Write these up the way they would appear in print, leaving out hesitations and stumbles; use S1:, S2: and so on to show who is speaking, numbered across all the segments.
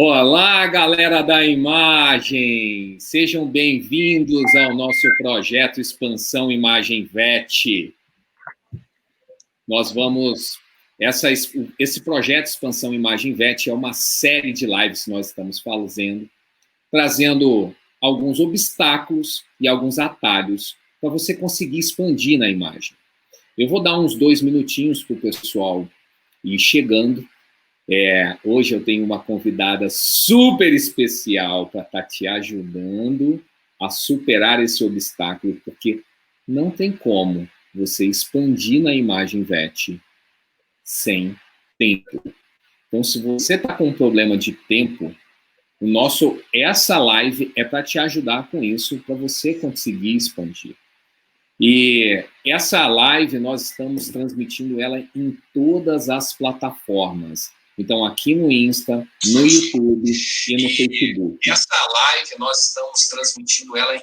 S1: Olá, galera da imagem! Sejam bem-vindos ao nosso projeto Expansão Imagem VET. Esse projeto Expansão Imagem VET é uma série de lives que nós estamos fazendo, trazendo alguns obstáculos e alguns atalhos para você conseguir expandir na imagem. Eu vou dar uns 2 minutinhos para o pessoal ir chegando. Hoje eu tenho uma convidada super especial para estar te ajudando a superar esse obstáculo, porque não tem como você expandir na imagem VET sem tempo. Então, se você está com um problema de tempo, essa live é para te ajudar com isso, para você conseguir expandir. E essa live nós estamos transmitindo ela em todas as plataformas. Então, aqui no Insta, no YouTube e no Facebook. Essa live nós estamos transmitindo ela em...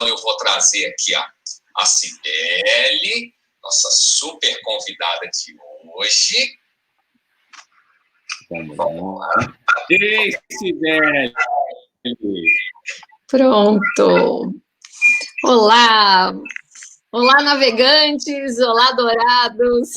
S1: Eu vou trazer aqui a Cibele, nossa super convidada de hoje. Vamos lá. Ei, Cibele!
S2: Pronto. Olá! Olá, navegantes! Olá, dourados!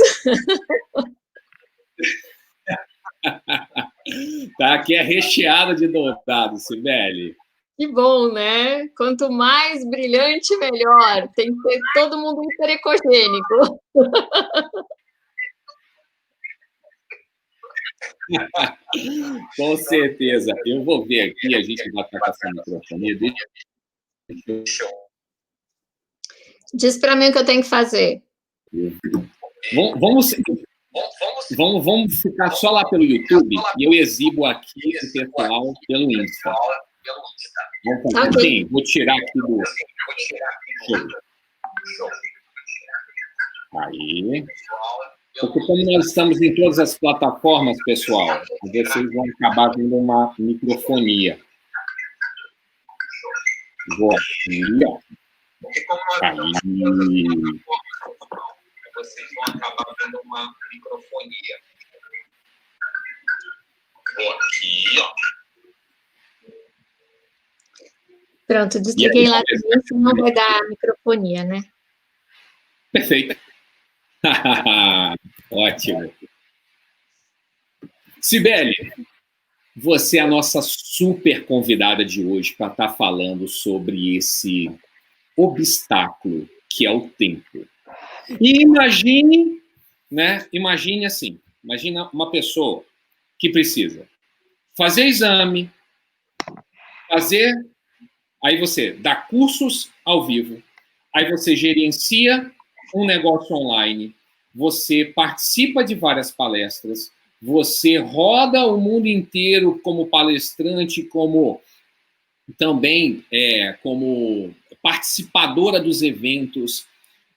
S1: Tá, aqui é recheada de dourados, Cibele.
S2: Que bom, né? Quanto mais brilhante, melhor. Tem que ter todo mundo hiperecogênico.
S1: Com certeza. Eu vou ver aqui, a gente vai estar com essa microfonia.
S2: Diz para mim o que eu tenho que fazer.
S1: Vamos ficar só lá pelo YouTube e eu exibo aqui o pessoal pelo Insta. Vamos fazer assim? Vou tirar aqui do... Aí. Porque como nós estamos em todas as plataformas, pessoal, vocês vão acabar vendo uma microfonia. Vou aqui, ó. Aí. Vocês vão acabar vendo uma microfonia. Vou aqui, ó.
S2: Pronto, desliguei lá também, senão vai dar microfonia, né?
S1: Perfeito. Ótimo. Cibele, você é a nossa super convidada de hoje para estar falando sobre esse obstáculo que é o tempo. E imagine, né? Imagine assim, imagina uma pessoa que precisa fazer exame, aí você dá cursos ao vivo, aí você gerencia um negócio online, você participa de várias palestras, você roda o mundo inteiro como palestrante, como também como participadora dos eventos,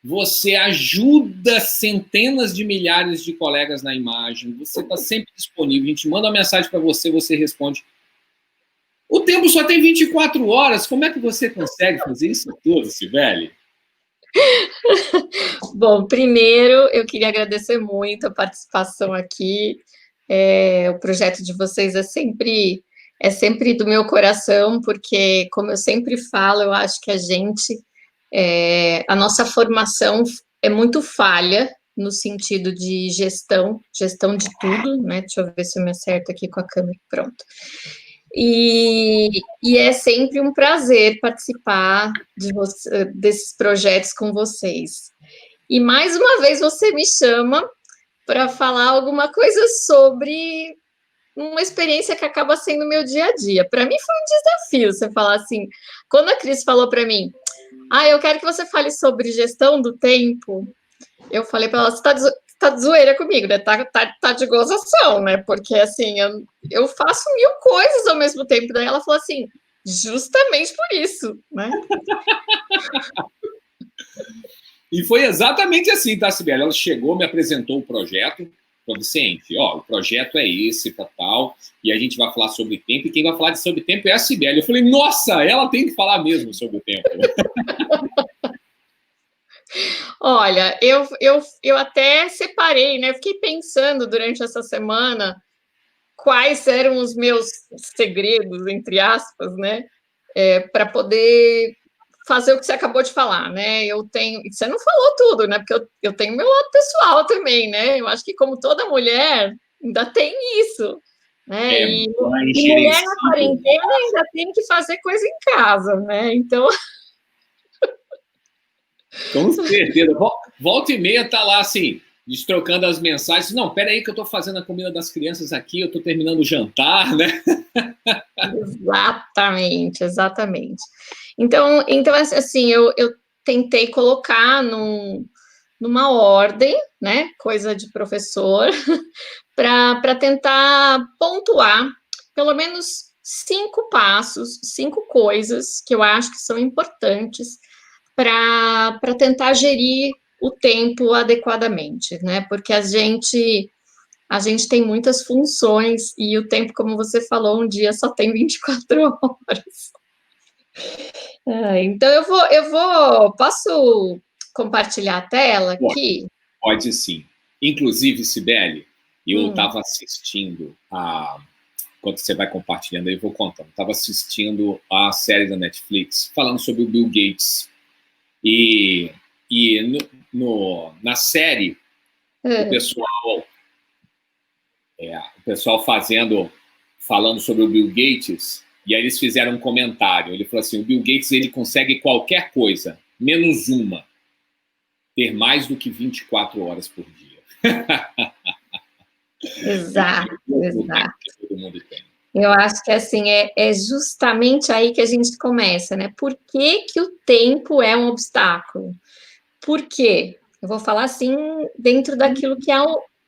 S1: você ajuda centenas de milhares de colegas na imagem, você está sempre disponível, a gente manda uma mensagem para você, você responde. O tempo só tem 24 horas, como é que você consegue fazer isso tudo, Cibele?
S2: Bom, primeiro eu queria agradecer muito a participação aqui. O projeto de vocês é sempre do meu coração, porque, como eu sempre falo, eu acho que a nossa formação é muito falha no sentido de gestão de tudo, né? Deixa eu ver se eu me acerto aqui com a câmera, pronto. E é sempre um prazer participar desses projetos com vocês. E mais uma vez você me chama para falar alguma coisa sobre uma experiência que acaba sendo meu dia a dia. Para mim foi um desafio você falar assim. Quando a Cris falou para mim, eu quero que você fale sobre gestão do tempo, eu falei para ela, você tá de zoeira comigo, né? Tá de gozação, né? Porque assim, eu faço 1000 coisas ao mesmo tempo. Daí ela falou assim, justamente por isso, né?
S1: E foi exatamente assim, tá, Cibele? Ela chegou, me apresentou o projeto, falou, Vicente, o projeto é esse, tal, e a gente vai falar sobre tempo, e quem vai falar sobre tempo é a Cibele. Eu falei, nossa, ela tem que falar mesmo sobre o tempo.
S2: Olha, eu até separei, né? Fiquei pensando durante essa semana quais eram os meus segredos, entre aspas, né? Para poder fazer o que você acabou de falar, né? Você não falou tudo, né? Porque eu tenho meu lado pessoal também, né? Eu acho que como toda mulher, ainda tem isso, né? E mulher na quarentena ainda tem que fazer coisa em casa, né? Então...
S1: Com certeza. Volta e meia tá lá, assim, destrocando as mensagens. Não, peraí que eu tô fazendo a comida das crianças aqui, eu tô terminando o jantar, né?
S2: Exatamente. Então assim, eu tentei colocar numa ordem, né, coisa de professor, para tentar pontuar pelo menos 5 passos, 5 coisas que eu acho que são importantes para tentar gerir o tempo adequadamente, né? Porque a gente tem muitas funções e o tempo, como você falou, um dia só tem 24 horas. Então posso compartilhar a tela aqui?
S1: Pode sim. Inclusive, Cibele, eu estava assistindo enquanto você vai compartilhando aí, eu vou contando. Estava assistindo a série da Netflix falando sobre o Bill Gates. E na série, o pessoal falando sobre o Bill Gates, e aí eles fizeram um comentário. Ele falou assim, o Bill Gates ele consegue qualquer coisa, menos uma, ter mais do que 24 horas por dia.
S2: Exato. Todo mundo tem. Eu acho que assim, é justamente aí que a gente começa, né? Por que o tempo é um obstáculo? Por quê? Eu vou falar assim, dentro daquilo que é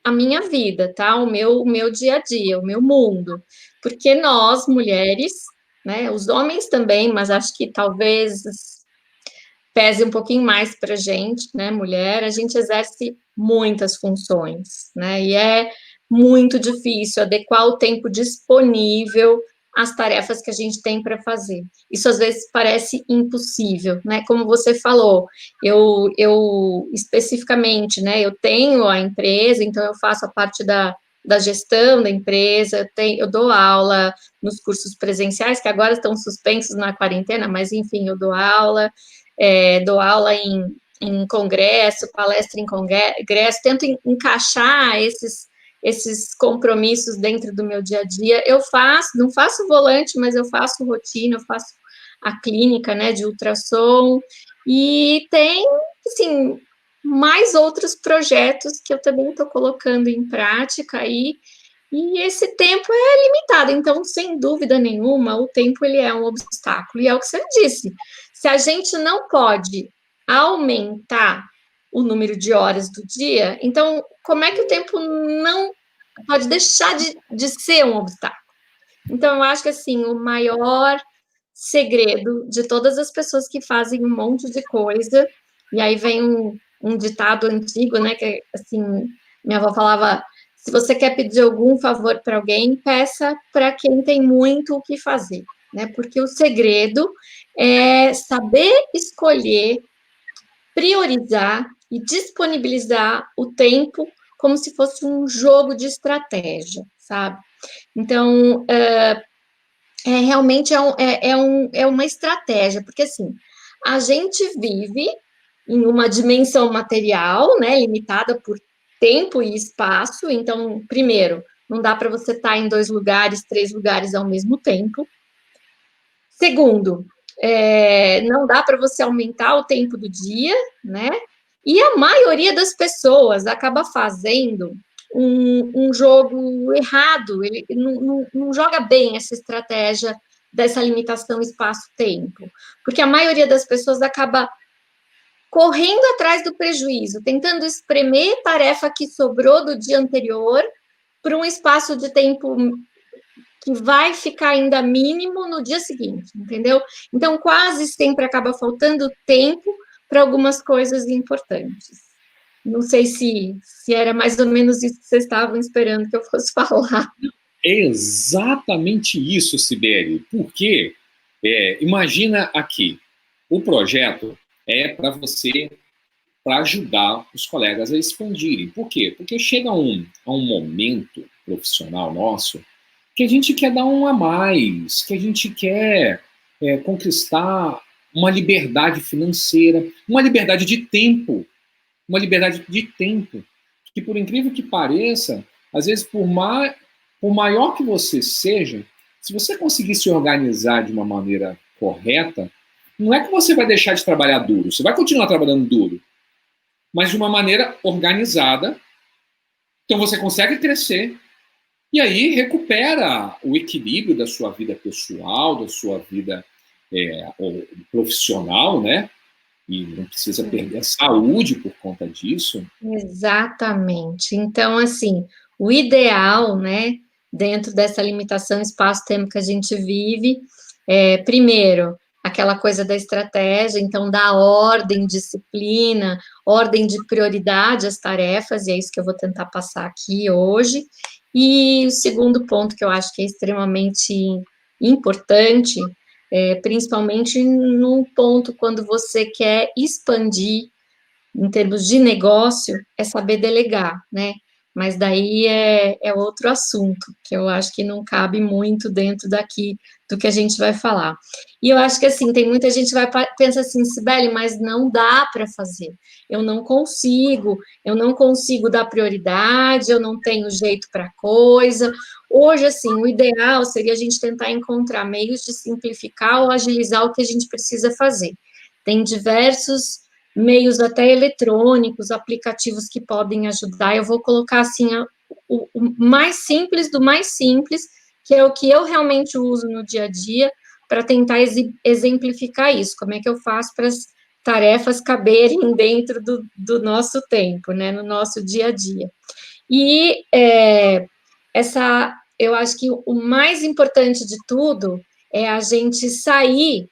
S2: a minha vida, tá? O meu dia a dia, o meu mundo. Porque nós, mulheres, né? Os homens também, mas acho que talvez pese um pouquinho mais para a gente, né? Mulher, a gente exerce muitas funções, né? E é muito difícil adequar o tempo disponível às tarefas que a gente tem para fazer. Isso às vezes parece impossível, né? Como você falou, eu especificamente, né? Eu tenho a empresa, então eu faço a parte da gestão da empresa, eu dou aula nos cursos presenciais, que agora estão suspensos na quarentena, mas enfim, eu dou aula em congresso, palestra em congresso, tento encaixar esses compromissos dentro do meu dia a dia. Não faço volante, mas eu faço rotina, eu faço a clínica, né, de ultrassom, e tem, assim, mais outros projetos que eu também estou colocando em prática aí, e esse tempo é limitado, então, sem dúvida nenhuma, o tempo ele é um obstáculo, e é o que você disse, se a gente não pode aumentar o número de horas do dia, então, como é que o tempo não pode deixar de ser um obstáculo? Então, eu acho que, assim, o maior segredo de todas as pessoas que fazem um monte de coisa E aí vem um ditado antigo, né, que, assim, minha avó falava, se você quer pedir algum favor para alguém, peça para quem tem muito o que fazer, né, porque o segredo é saber escolher, priorizar e disponibilizar o tempo como se fosse um jogo de estratégia, sabe? Então, realmente é uma estratégia, porque assim, a gente vive em uma dimensão material, né, limitada por tempo e espaço, então, primeiro, não dá para você estar em 2 lugares, 3 lugares ao mesmo tempo. Segundo, não dá para você aumentar o tempo do dia, né? E a maioria das pessoas acaba fazendo um jogo errado, ele não joga bem essa estratégia dessa limitação espaço-tempo, porque a maioria das pessoas acaba correndo atrás do prejuízo, tentando espremer tarefa que sobrou do dia anterior para um espaço de tempo que vai ficar ainda mínimo no dia seguinte, entendeu? Então, quase sempre acaba faltando tempo para algumas coisas importantes. Não sei se era mais ou menos isso que vocês estavam esperando que eu fosse falar.
S1: É exatamente isso, Sibeli, porque imagina aqui, o projeto é para você, para ajudar os colegas a expandirem. Por quê? Porque chega a um momento profissional nosso que a gente quer dar um a mais, que a gente quer conquistar uma liberdade financeira, uma liberdade de tempo, que por incrível que pareça, às vezes por maior que você seja, se você conseguir se organizar de uma maneira correta, não é que você vai deixar de trabalhar duro, você vai continuar trabalhando duro, mas de uma maneira organizada, então você consegue crescer, e aí recupera o equilíbrio da sua vida pessoal, da sua vida profissional, né? E não precisa perder a saúde por conta disso.
S2: Exatamente. Então, assim, o ideal, né, dentro dessa limitação espaço-tempo que a gente vive, primeiro, aquela coisa da estratégia, então, dar ordem, disciplina, ordem de prioridade às tarefas, e é isso que eu vou tentar passar aqui hoje. E o segundo ponto que eu acho que é extremamente importante, principalmente num ponto quando você quer expandir em termos de negócio, é saber delegar, né? Mas daí é outro assunto, que eu acho que não cabe muito dentro daqui do que a gente vai falar. E eu acho que, assim, tem muita gente que vai pensa assim, Sibeli, mas não dá para fazer. Eu não consigo dar prioridade, eu não tenho jeito para coisa. Hoje, assim, o ideal seria a gente tentar encontrar meios de simplificar ou agilizar o que a gente precisa fazer. Tem diversos meios até eletrônicos, aplicativos que podem ajudar. Eu vou colocar assim o mais simples do mais simples, que é o que eu realmente uso no dia a dia, para tentar exemplificar isso. Como é que eu faço para as tarefas caberem dentro do nosso tempo, né, no nosso dia a dia. E eu acho que o mais importante de tudo é a gente sair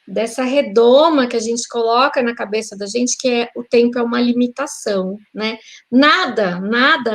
S2: dessa redoma que a gente coloca na cabeça da gente, que o tempo é uma limitação, né? Nada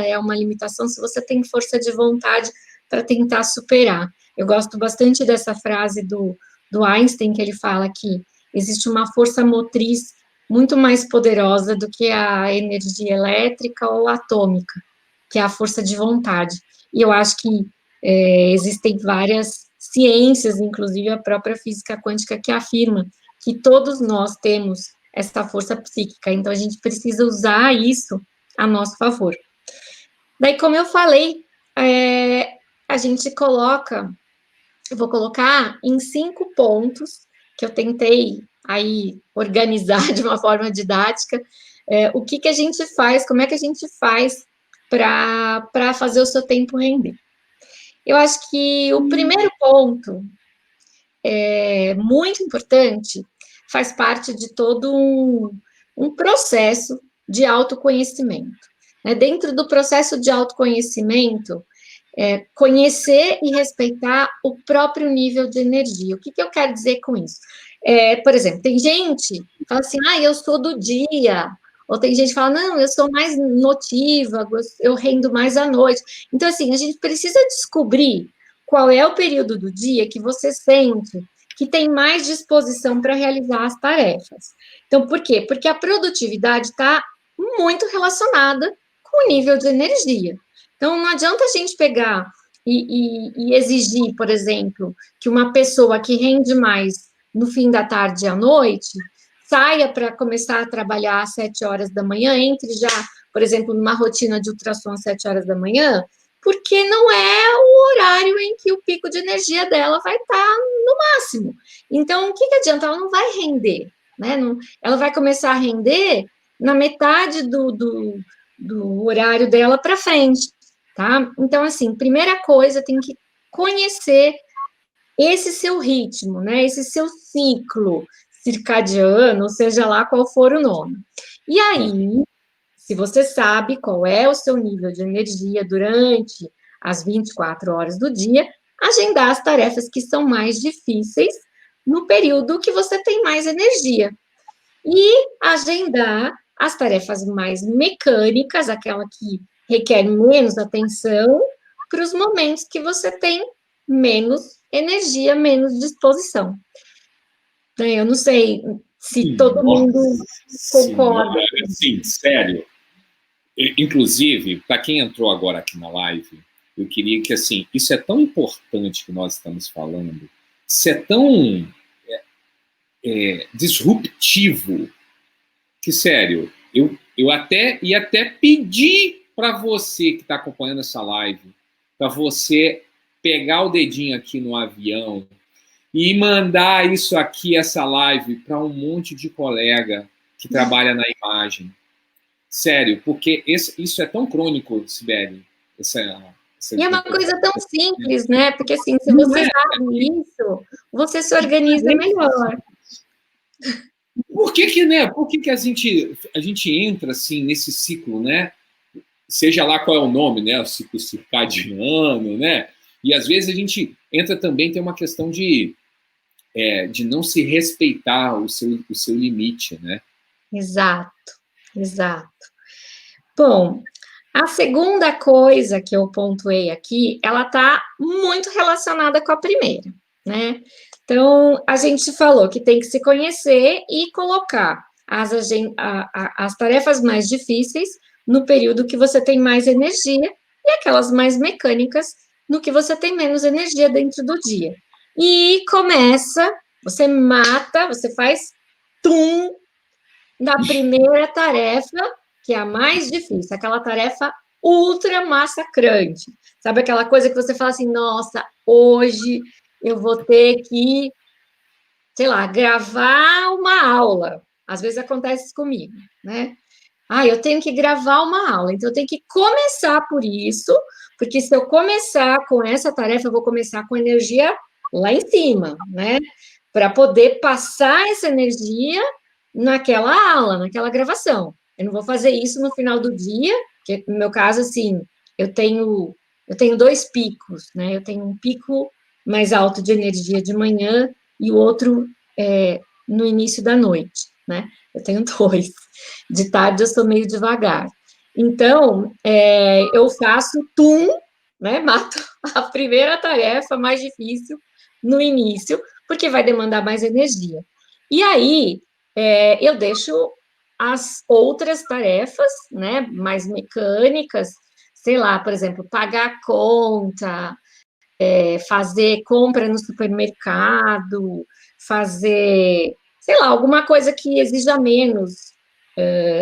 S2: é uma limitação se você tem força de vontade para tentar superar. Eu gosto bastante dessa frase do Einstein, que ele fala que existe uma força motriz muito mais poderosa do que a energia elétrica ou atômica, que é a força de vontade. E eu acho que existem várias ciências, inclusive a própria física quântica, que afirma que todos nós temos essa força psíquica, então a gente precisa usar isso a nosso favor. Daí, como eu falei, a gente eu vou colocar em 5 pontos, que eu tentei aí organizar de uma forma didática, o que a gente faz, como é que a gente faz para fazer o seu tempo render. Eu acho que o primeiro ponto muito importante, faz parte de todo um processo de autoconhecimento. Né? Dentro do processo de autoconhecimento, conhecer e respeitar o próprio nível de energia. O que eu quero dizer com isso? Por exemplo, tem gente que fala assim, eu sou do dia, ou tem gente que fala, não, eu sou mais notívaga, eu rendo mais à noite. Então, assim, a gente precisa descobrir qual é o período do dia que você sente que tem mais disposição para realizar as tarefas. Então, por quê? Porque a produtividade está muito relacionada com o nível de energia. Então, não adianta a gente pegar e exigir, por exemplo, que uma pessoa que rende mais no fim da tarde e à noite saia para começar a trabalhar às 7 horas da manhã, entre já, por exemplo, numa rotina de ultrassom às 7 horas da manhã, porque não é o horário em que o pico de energia dela vai estar no máximo. Então, o que adianta? Ela não vai render, né? Ela vai começar a render na metade do horário dela para frente, tá? Então, assim, primeira coisa, tem que conhecer esse seu ritmo, né? Esse seu ciclo circadiano, seja lá qual for o nome. E aí, se você sabe qual é o seu nível de energia durante as 24 horas do dia, agendar as tarefas que são mais difíceis no período que você tem mais energia. E agendar as tarefas mais mecânicas, aquela que requer menos atenção, para os momentos que você tem menos energia, menos disposição. Eu não sei se todo mundo concorda.
S1: Sim, sério. Inclusive, para quem entrou agora aqui na live, eu queria que, assim, isso é tão importante que nós estamos falando, isso é tão disruptivo, que, sério, eu ia até pedir para você que está acompanhando essa live, para você pegar o dedinho aqui no avião e mandar isso aqui, essa live, para um monte de colega que trabalha na imagem. Sério, porque isso é tão crônico, Sibeli.
S2: E é uma coisa tão simples, né? Porque, assim, se você sabe isso, você se organiza melhor.
S1: Por que, né? Por que a gente entra, assim, nesse ciclo, né? Seja lá qual é o nome, né? O ciclo circadiano, né? E, às vezes, a gente entra também, tem uma questão de não se respeitar o seu limite, né?
S2: Exato. Bom, a segunda coisa que eu pontuei aqui, ela está muito relacionada com a primeira, né? Então, a gente falou que tem que se conhecer e colocar as tarefas mais difíceis no período que você tem mais energia e aquelas mais mecânicas no que você tem menos energia dentro do dia. E começa, você faz na primeira tarefa, que é a mais difícil, aquela tarefa ultra massacrante. Sabe aquela coisa que você fala assim, nossa, hoje eu vou ter que, sei lá, gravar uma aula. Às vezes acontece isso comigo, né? Eu tenho que gravar uma aula, então eu tenho que começar por isso, porque se eu começar com essa tarefa, eu vou começar com energia lá em cima, né? Para poder passar essa energia naquela aula, naquela gravação. Eu não vou fazer isso no final do dia, porque no meu caso, assim, eu tenho 2 picos, né? Eu tenho um pico mais alto de energia de manhã e o outro no início da noite, né? Eu tenho 2. De tarde eu sou meio devagar. Então, eu faço né? Mato a primeira tarefa mais difícil no início, porque vai demandar mais energia. E aí, eu deixo as outras tarefas, né, mais mecânicas, sei lá, por exemplo, pagar a conta, fazer compra no supermercado, fazer, sei lá, alguma coisa que exija menos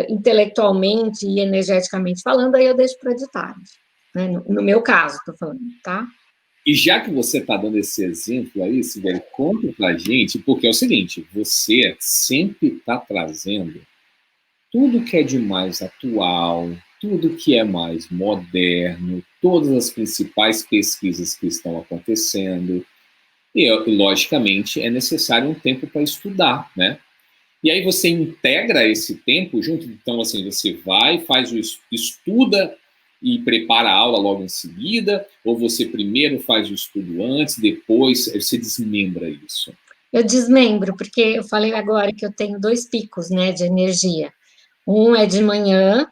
S2: intelectualmente e energeticamente falando, aí eu deixo para de tarde. Né? No meu caso, estou falando, tá?
S1: E já que você está dando esse exemplo aí, Sibeli, conta para a gente, porque é o seguinte, você sempre está trazendo tudo que é de mais atual, tudo que é mais moderno, todas as principais pesquisas que estão acontecendo, e logicamente, é necessário um tempo para estudar, né? E aí você integra esse tempo junto, então assim, você vai, estuda e prepara a aula logo em seguida, ou você primeiro faz o estudo antes, depois você desmembra isso?
S2: Eu desmembro, porque eu falei agora que eu tenho 2 picos, né, de energia. Um é de manhã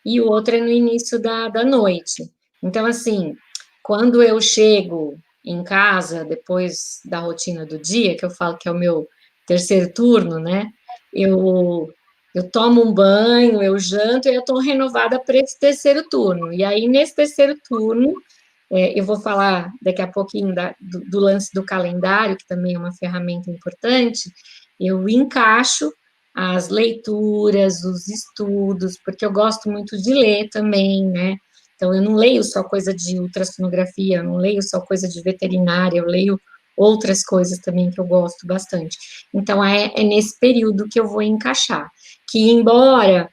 S2: e o outro é no início da noite. Então, assim, quando eu chego em casa, depois da rotina do dia, que eu falo que é o meu terceiro turno, né? Eu, eu tomo um banho, eu janto e eu estou renovada para esse terceiro turno. E aí, nesse terceiro turno, eu vou falar daqui a pouquinho do lance do calendário, que também é uma ferramenta importante, eu encaixo as leituras, os estudos, porque eu gosto muito de ler também, né? Então, eu não leio só coisa de ultrassonografia, eu não leio só coisa de veterinária, eu leio outras coisas também que eu gosto bastante. Então, é nesse período que eu vou encaixar. Que, embora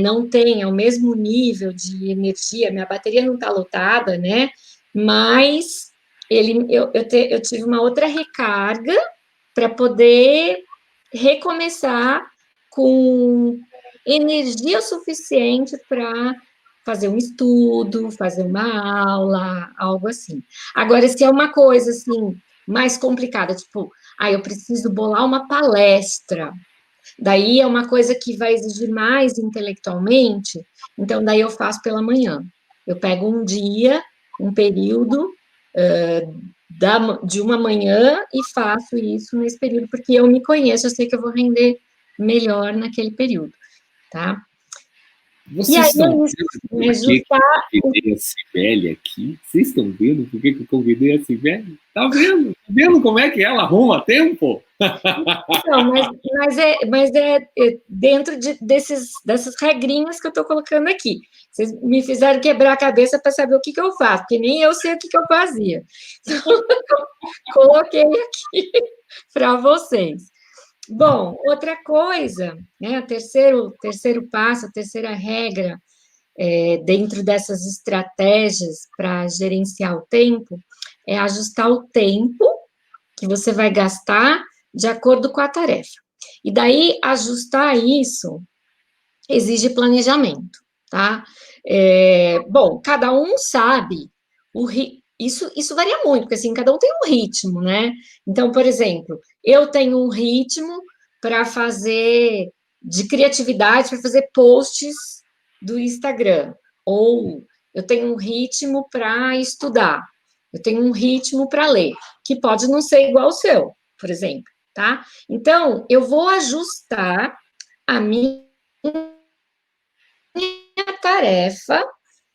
S2: não tenha o mesmo nível de energia, minha bateria não está lotada, né? Mas eu tive uma outra recarga para poder recomeçar com energia suficiente para fazer um estudo, fazer uma aula, algo assim. Agora, se é uma coisa assim mais complicada, tipo, eu preciso bolar uma palestra, daí é uma coisa que vai exigir mais intelectualmente, então daí eu faço pela manhã. Eu pego um dia, um período de uma manhã e faço isso nesse período, porque eu me conheço, eu sei que eu vou render melhor naquele período, tá? E aí
S1: Vocês estão
S2: é
S1: vendo
S2: isso,
S1: por
S2: é
S1: que
S2: ajustar.
S1: eu convidei a Cibele aqui? Vocês estão vendo por que eu convidei a Cibele? Tá vendo? Tá vendo como é que ela arruma tempo?
S2: Então, mas dentro dessas regrinhas que eu estou colocando aqui. Vocês me fizeram quebrar a cabeça para saber o que eu faço, porque nem eu sei o que eu fazia. Então, coloquei aqui para vocês. Bom, outra coisa, né, o terceiro passo, a terceira regra, dentro dessas estratégias para gerenciar o tempo, é ajustar o tempo que você vai gastar de acordo com a tarefa. E daí, ajustar isso exige planejamento, tá? Bom, cada um sabe, isso varia muito, porque assim, cada um tem um ritmo, né? Então, por exemplo, eu tenho um ritmo para fazer de criatividade, para fazer posts do Instagram, ou eu tenho um ritmo para estudar, eu tenho um ritmo para ler, que pode não ser igual ao seu, por exemplo, tá? Então, eu vou ajustar a minha tarefa,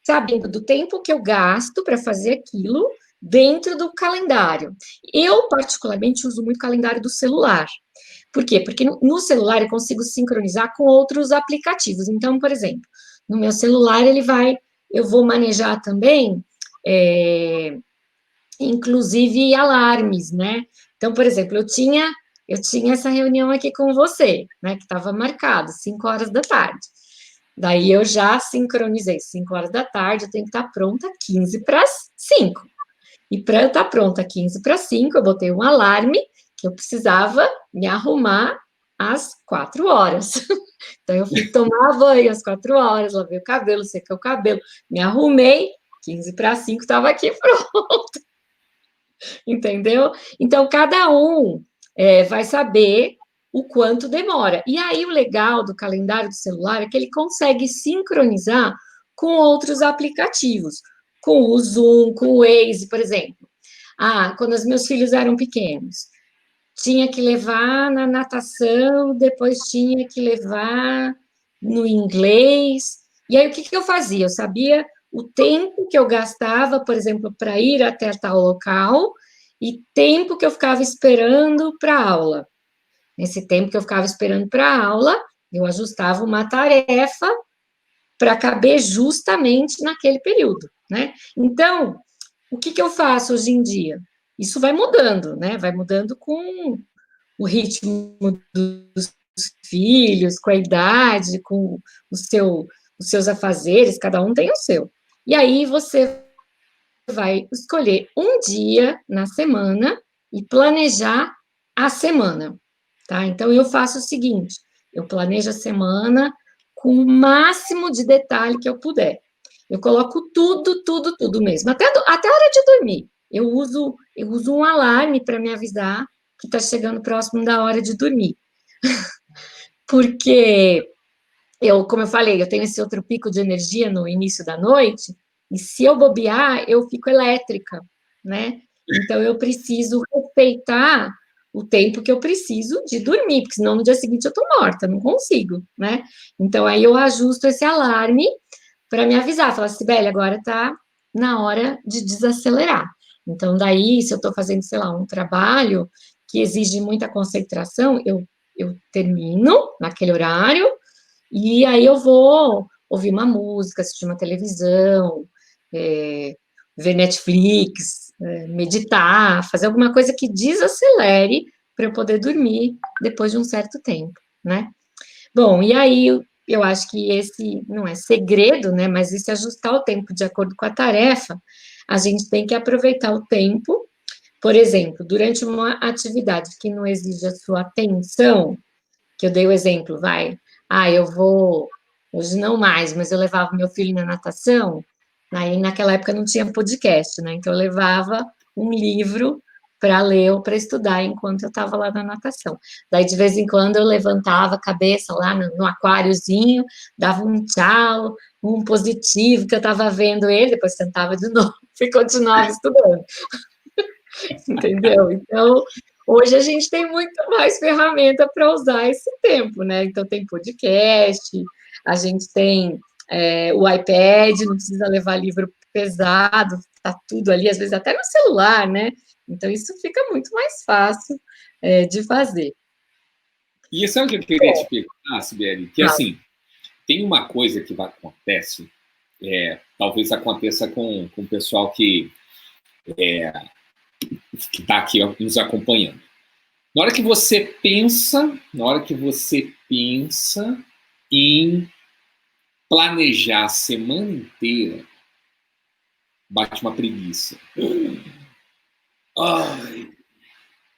S2: sabendo do tempo que eu gasto para fazer aquilo dentro do calendário. Eu, particularmente, uso muito o calendário do celular. Por quê? Porque no celular eu consigo sincronizar com outros aplicativos. Então, por exemplo, no meu celular eu vou manejar também, inclusive alarmes, né? Então, por exemplo, eu tinha essa reunião aqui com você, né? Que estava marcado, 5 horas da tarde. Daí eu já sincronizei 5 horas da tarde, eu tenho que estar pronta 15 para as 5. E para eu estar pronta 15 para as 5, eu botei um alarme que eu precisava me arrumar às 4 horas. Então eu fui tomar banho às 4 horas, lavei o cabelo, sequei o cabelo, me arrumei, 15 para as 5 estava aqui pronto. Entendeu? Então cada um vai saber o quanto demora. E aí, o legal do calendário do celular é que ele consegue sincronizar com outros aplicativos, com o Zoom, com o Waze, por exemplo. Quando os meus filhos eram pequenos, tinha que levar na natação, depois tinha que levar no inglês. E aí, o que eu fazia? Eu sabia o tempo que eu gastava, por exemplo, para ir até tal local e tempo que eu ficava esperando para a aula. Nesse tempo que eu ficava esperando para a aula, eu ajustava uma tarefa para caber justamente naquele período, né? Então, o que eu faço hoje em dia? Isso vai mudando, né? Vai mudando com o ritmo dos filhos, com a idade, com os seus afazeres, cada um tem o seu. E aí você vai escolher um dia na semana e planejar a semana, tá? Então, eu faço o seguinte, eu planejo a semana com o máximo de detalhe que eu puder. Eu coloco tudo mesmo, até a hora de dormir. Eu uso um alarme para me avisar que está chegando próximo da hora de dormir. Porque como eu falei, eu tenho esse outro pico de energia no início da noite, e se eu bobear, eu fico elétrica, né? Então, eu preciso respeitar o tempo que eu preciso de dormir, porque senão no dia seguinte eu tô morta, não consigo, né? Então, aí eu ajusto esse alarme para me avisar, falar, Sibeli, agora tá na hora de desacelerar. Então, daí, se eu estou fazendo, sei lá, um trabalho que exige muita concentração, eu termino naquele horário, e aí eu vou ouvir uma música, assistir uma televisão, ver Netflix, meditar, fazer alguma coisa que desacelere para eu poder dormir depois de um certo tempo, né? Bom, e aí eu acho que esse não é segredo, né? Mas esse ajustar o tempo de acordo com a tarefa, a gente tem que aproveitar o tempo. Por exemplo, durante uma atividade que não exige a sua atenção, que eu dei o exemplo, eu vou, hoje não mais, mas eu levava meu filho na natação, aí naquela época não tinha podcast, né? Então eu levava um livro para ler ou para estudar enquanto eu estava lá na natação. Daí, de vez em quando, eu levantava a cabeça lá no aquáriozinho, dava um tchau, um positivo, que eu estava vendo ele, depois sentava de novo e continuava estudando. Entendeu? Então, hoje a gente tem muito mais ferramenta para usar esse tempo, né? Então, tem podcast, a gente tem o iPad, não precisa levar livro pesado, tá tudo ali, às vezes até no celular, né? Então, isso fica muito mais fácil de fazer.
S1: E sabe o que eu queria te perguntar, Sibeli? Que, assim, tem uma coisa que acontece, talvez aconteça com o pessoal que está aqui nos acompanhando. Na hora que você pensa em planejar a semana inteira, bate uma preguiça. Ai,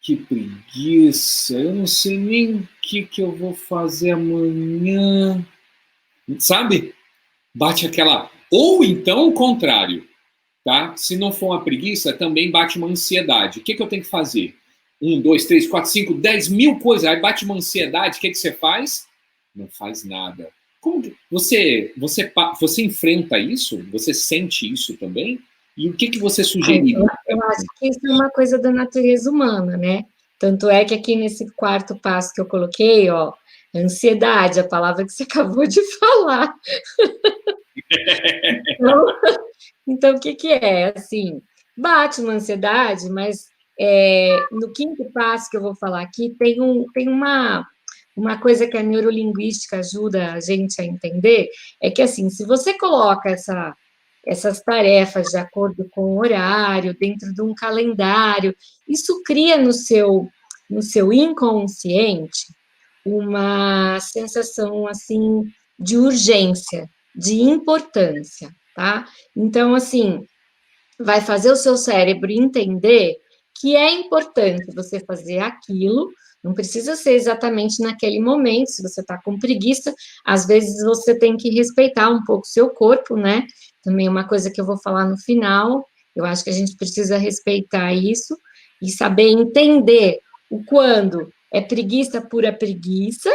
S1: que preguiça, eu não sei nem o que eu vou fazer amanhã. Sabe? Bate aquela... Ou então o contrário, tá? Se não for uma preguiça, também bate uma ansiedade. O que eu tenho que fazer? 1, 2, 3, 4, 5, 10 mil coisas. Aí bate uma ansiedade, o que você faz? Não faz nada. Como que você enfrenta isso? Você sente isso também? E o que você sugeriria?
S2: Eu acho que isso é uma coisa da natureza humana, né? Tanto é que aqui nesse quarto passo que eu coloquei, ó, ansiedade, a palavra que você acabou de falar. Então, o que é? Assim, bate uma ansiedade, mas no quinto passo que eu vou falar aqui, tem uma coisa que a neurolinguística ajuda a gente a entender, é que, assim, se você coloca essas tarefas de acordo com o horário, dentro de um calendário, isso cria no seu inconsciente uma sensação, assim, de urgência, de importância, tá? Então, assim, vai fazer o seu cérebro entender que é importante você fazer aquilo, não precisa ser exatamente naquele momento, se você está com preguiça, às vezes você tem que respeitar um pouco o seu corpo, né? Também uma coisa que eu vou falar no final, eu acho que a gente precisa respeitar isso e saber entender o quando é preguiça pura preguiça,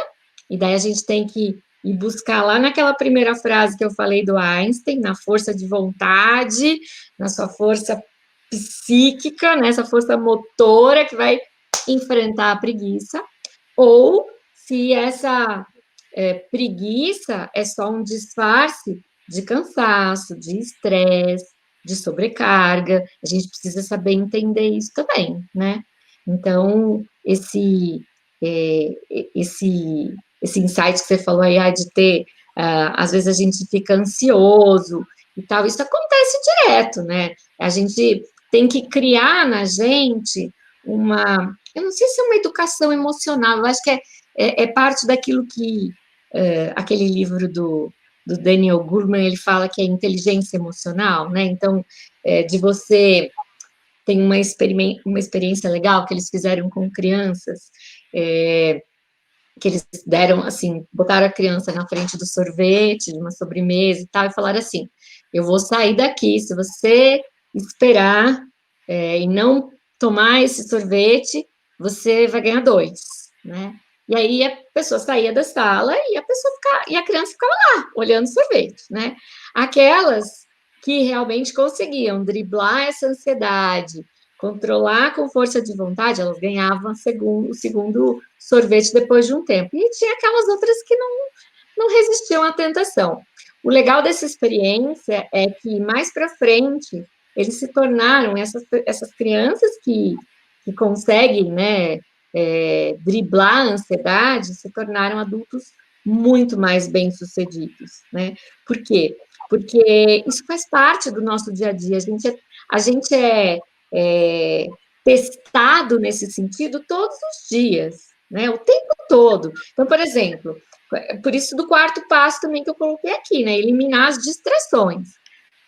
S2: e daí a gente tem que ir buscar lá naquela primeira frase que eu falei do Einstein, na força de vontade, na sua força psíquica, nessa força motora que vai enfrentar a preguiça, ou se essa preguiça é só um disfarce de cansaço, de estresse, de sobrecarga. A gente precisa saber entender isso também, né? Então, esse insight que você falou aí, de ter, às vezes a gente fica ansioso e tal, isso acontece direto, né? A gente tem que criar na gente eu não sei se é uma educação emocional, eu acho que é parte daquilo que aquele livro do Daniel Goleman, ele fala que é inteligência emocional, né? Então, de você tem uma experiência legal que eles fizeram com crianças, que eles deram, assim, botaram a criança na frente do sorvete, de uma sobremesa e tal, e falaram assim, eu vou sair daqui, se você esperar e não tomar esse sorvete, você vai ganhar 2, né? E aí a pessoa saía da sala e a criança ficava lá, olhando sorvete, né? Aquelas que realmente conseguiam driblar essa ansiedade, controlar com força de vontade, elas ganhavam o segundo sorvete depois de um tempo. E tinha aquelas outras que não resistiam à tentação. O legal dessa experiência é que, mais para frente, eles se tornaram essas crianças que conseguem, né, driblar a ansiedade, se tornaram adultos muito mais bem-sucedidos, né? Por quê? Porque isso faz parte do nosso dia a dia. A gente é testado nesse sentido todos os dias, né? O tempo todo. Então, por exemplo, por isso do quarto passo também que eu coloquei aqui, né? Eliminar as distrações.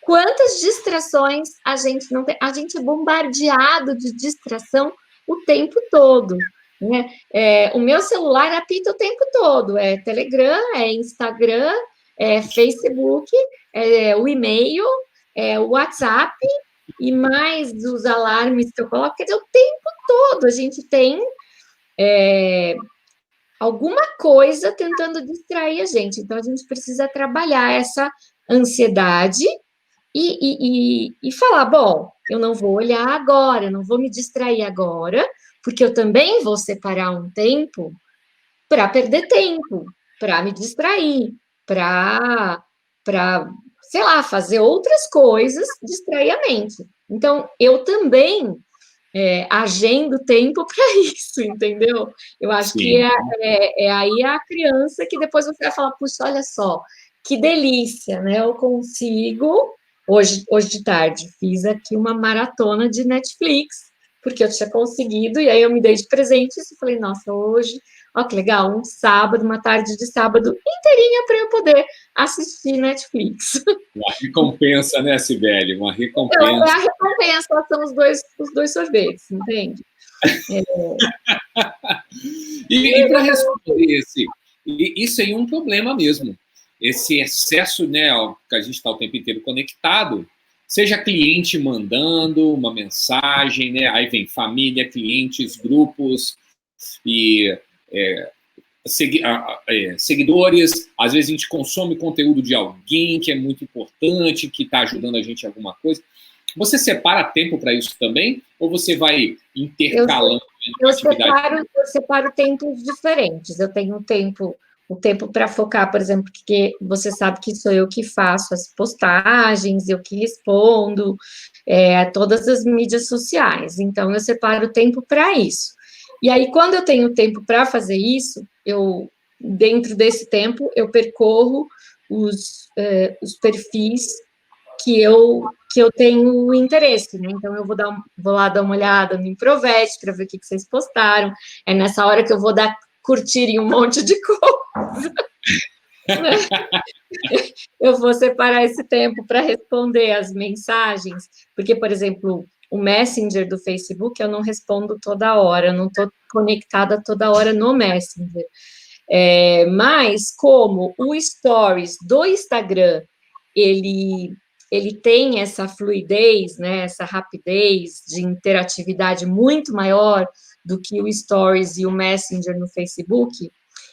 S2: Quantas distrações a gente não tem? A gente é bombardeado de distração o tempo todo, né? O meu celular apita o tempo todo. É Telegram, é Instagram, é Facebook, é o e-mail, é o WhatsApp e mais os alarmes que eu coloco. Quer dizer, o tempo todo a gente tem alguma coisa tentando distrair a gente. Então, a gente precisa trabalhar essa ansiedade e falar, bom, eu não vou olhar agora, eu não vou me distrair agora, porque eu também vou separar um tempo para perder tempo, para me distrair, para, sei lá, fazer outras coisas, distrair a mente. Então, eu também agendo tempo para isso, entendeu? Eu acho
S1: Sim.
S2: que é aí a criança que depois você vai falar, puxa, olha só, que delícia, né? Eu consigo, hoje de tarde, fiz aqui uma maratona de Netflix, porque eu tinha conseguido, e aí eu me dei de presente isso, e falei, nossa, hoje, ó que legal, um sábado, uma tarde de sábado inteirinha para eu poder assistir Netflix.
S1: Uma recompensa, né, Sibeli? Uma recompensa.
S2: Então, a recompensa são os dois sorvetes, entende?
S1: E para responder isso aí é um problema mesmo. Esse excesso, né, que a gente está o tempo inteiro conectado, seja cliente mandando uma mensagem, né, aí vem família, clientes, grupos e seguidores, às vezes a gente consome conteúdo de alguém que é muito importante, que está ajudando a gente em alguma coisa. Você separa tempo para isso também? Ou você vai intercalando
S2: eu separo tempos diferentes. Eu tenho o tempo para focar, por exemplo, porque você sabe que sou eu que faço as postagens, eu que respondo a todas as mídias sociais. Então, eu separo o tempo para isso. E aí, quando eu tenho tempo para fazer isso, dentro desse tempo, eu percorro os perfis que eu tenho interesse, né? Então, eu vou lá dar uma olhada no Improvete para ver o que vocês postaram. É nessa hora que eu vou dar curtir em um monte de coisa. Eu vou separar esse tempo para responder as mensagens, porque, por exemplo, o Messenger do Facebook eu não respondo toda hora, eu não estou conectada toda hora no Messenger. Mas como o Stories do Instagram, ele tem essa fluidez, né, essa rapidez de interatividade muito maior do que o Stories e o Messenger no Facebook,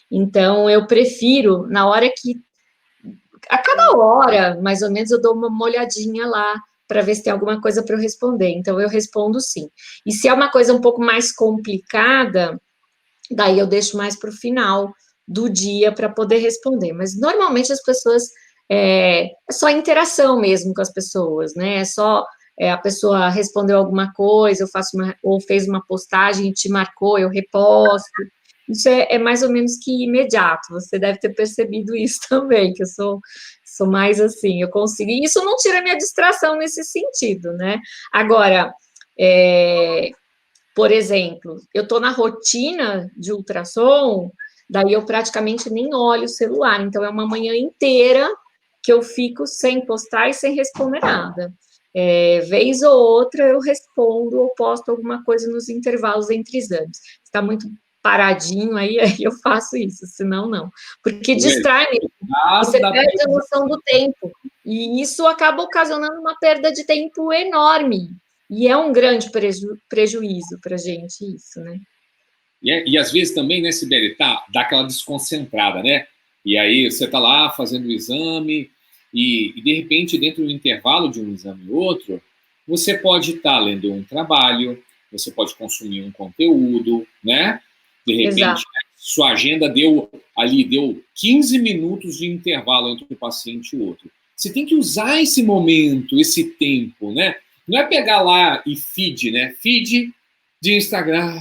S2: então eu prefiro, na hora que a cada hora, mais ou menos, eu dou uma olhadinha lá para ver se tem alguma coisa para eu responder. Então, eu respondo sim. E se é uma coisa um pouco mais complicada, daí eu deixo mais para o final do dia para poder responder. Mas, normalmente, as pessoas... É só interação mesmo com as pessoas, né? É só a pessoa respondeu alguma coisa, ou fez uma postagem e te marcou, eu reposto. Isso é mais ou menos que imediato. Você deve ter percebido isso também, que eu sou mais assim, eu consigo. E isso não tira minha distração nesse sentido, né? Agora, por exemplo, eu estou na rotina de ultrassom, daí eu praticamente nem olho o celular. Então, é uma manhã inteira que eu fico sem postar e sem responder nada. Vez ou outra eu respondo ou posto alguma coisa nos intervalos entre exames. Está muito paradinho aí eu faço isso, senão não. Porque distrai mesmo. Você perde a noção do tempo. E isso acaba ocasionando uma perda de tempo enorme. E é um grande prejuízo para a gente isso, né?
S1: E às vezes também, né, Sibeli, dá aquela desconcentrada, né? E aí você está lá fazendo o exame e, de repente, dentro do intervalo de um exame e outro, você pode estar lendo um trabalho, você pode consumir um conteúdo, né? De repente,
S2: Exato.
S1: sua agenda deu 15 minutos de intervalo entre um paciente e outro. Você tem que usar esse momento, esse tempo, né? Não é pegar lá e feed, né? Feed de Instagram.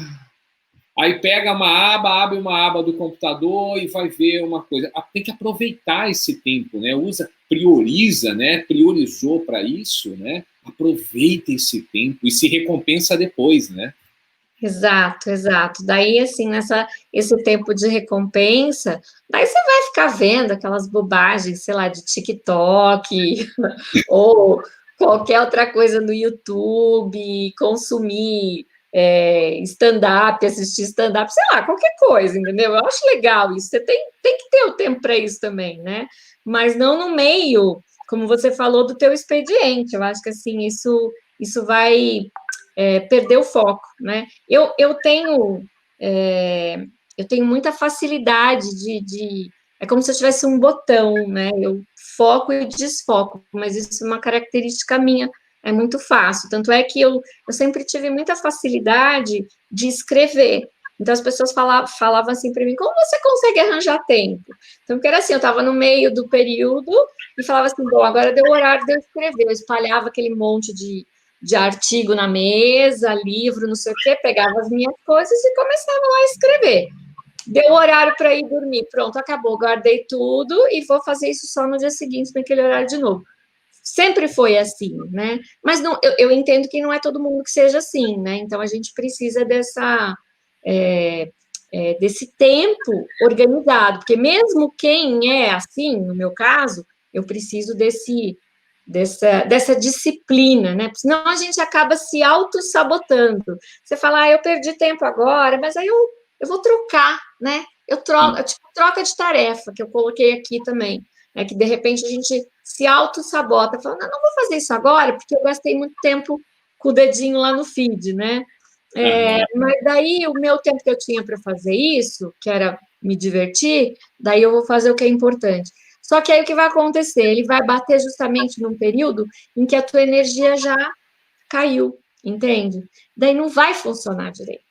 S1: Aí pega uma aba, abre uma aba do computador e vai ver uma coisa. Tem que aproveitar esse tempo, né? Prioriza, né? Priorizou para isso, né? Aproveita esse tempo e se recompensa depois, né?
S2: Exato, exato. Daí, assim, esse tempo de recompensa, daí você vai ficar vendo aquelas bobagens, sei lá, de TikTok, ou qualquer outra coisa no YouTube, consumir stand-up, assistir stand-up, sei lá, qualquer coisa, entendeu? Eu acho legal isso. Você tem que ter o tempo para isso também, né? Mas não no meio, como você falou, do teu expediente. Eu acho que, assim, isso vai perder o foco, né? Eu tenho muita facilidade é como se eu tivesse um botão, né? Eu foco e desfoco, mas isso é uma característica minha, é muito fácil. Tanto é que eu sempre tive muita facilidade de escrever. Então, as pessoas falavam assim para mim, como você consegue arranjar tempo? Então, porque era assim, eu estava no meio do período e falava assim, bom, agora deu o horário de eu escrever. Eu espalhava aquele monte de artigo na mesa, livro, não sei o quê, pegava as minhas coisas e começava lá a escrever. Deu horário para ir dormir, pronto, acabou, guardei tudo e vou fazer isso só no dia seguinte, naquele horário de novo. Sempre foi assim, né? Mas não, eu entendo que não é todo mundo que seja assim, né? Então a gente precisa desse tempo organizado, porque mesmo quem é assim, no meu caso, eu preciso dessa disciplina, né? Senão a gente acaba se auto-sabotando. Você fala, eu perdi tempo agora, mas aí eu vou trocar, né? Eu troco, tipo, troca de tarefa, que eu coloquei aqui também, né? Que de repente a gente se auto-sabota, falando, não vou fazer isso agora, porque eu gastei muito tempo com o dedinho lá no feed, né? Mas daí o meu tempo que eu tinha para fazer isso, que era me divertir, daí eu vou fazer o que é importante. Só que aí o que vai acontecer? Ele vai bater justamente num período em que a tua energia já caiu, entende? Daí não vai funcionar direito.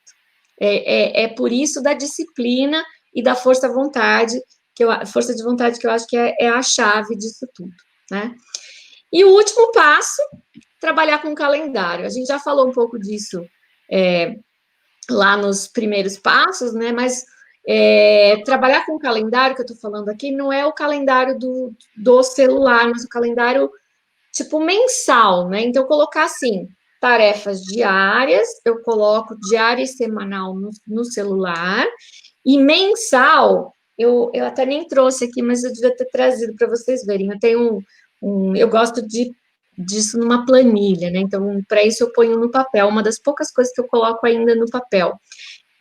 S2: É por isso da disciplina e da força de vontade que eu acho que é a chave disso tudo, né? E o último passo, trabalhar com calendário. A gente já falou um pouco disso lá nos primeiros passos, né? Mas trabalhar com o calendário que eu estou falando aqui não é o calendário do celular, mas o calendário tipo mensal, né? Então, colocar assim, tarefas diárias, eu coloco diária e semanal no celular, e mensal, eu até nem trouxe aqui, mas eu devia ter trazido para vocês verem. Eu tenho eu gosto disso numa planilha, né? Então, para isso eu ponho no papel, uma das poucas coisas que eu coloco ainda no papel,